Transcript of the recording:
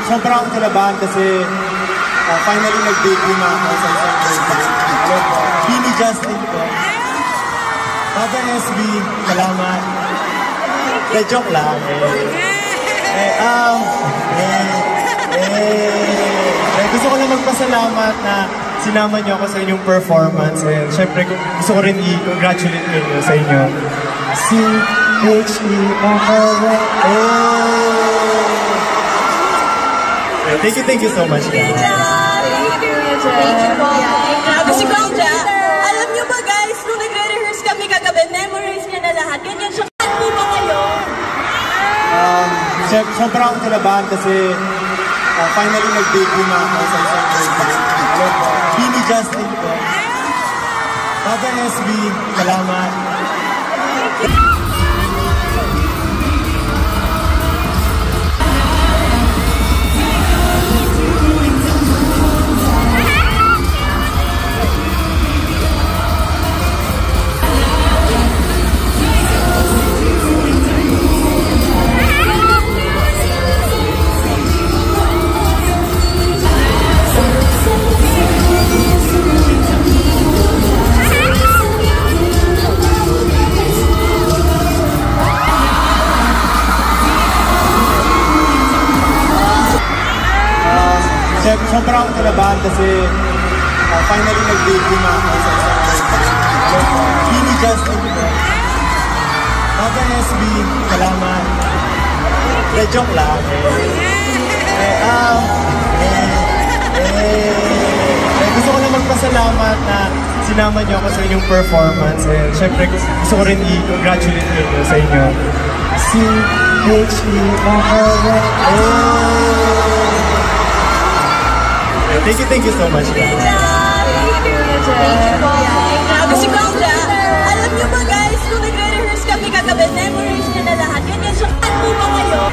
sobrang kalabahan kasi finally nag-debut na ako sa isang birthday. Bini Justin ko. Papa SB, salamat. Joke lang. Gusto ko lang magpasalamat na sinama niyo ako sa inyong performance. Siyempre, gusto ko rin i-congratulate kayo sa inyo. Thank you so much. Thank you po. Grabe si Claudia. Alam niyo ba guys, nung nagre-rehearse kami kagabi, memorize niya na lahat. Ganyan siya. Saan po ba kayo? Sobrang kalabahan kasi finally nag-debut na ako sa isang birthday. Bini Justin ko. Papa SB, salamat. Sobrang kalabahan kasi finally nag-debut na ako sa isang birthday. Bini Justin ko. Papa SB, salamat. Joke lang. Gusto ko lang magpasalamat na sinama niyo ako sa inyong performance. Siyempre, gusto ko rin i-congratulate kayo sa inyo. Thank you so much. Thank you po. Grabe si Claudia. Alam niyo ba guys, nung nagre-rehearse kami kagabi, memorize niya na lahat. Ganyan siya. Saan po ba kayo?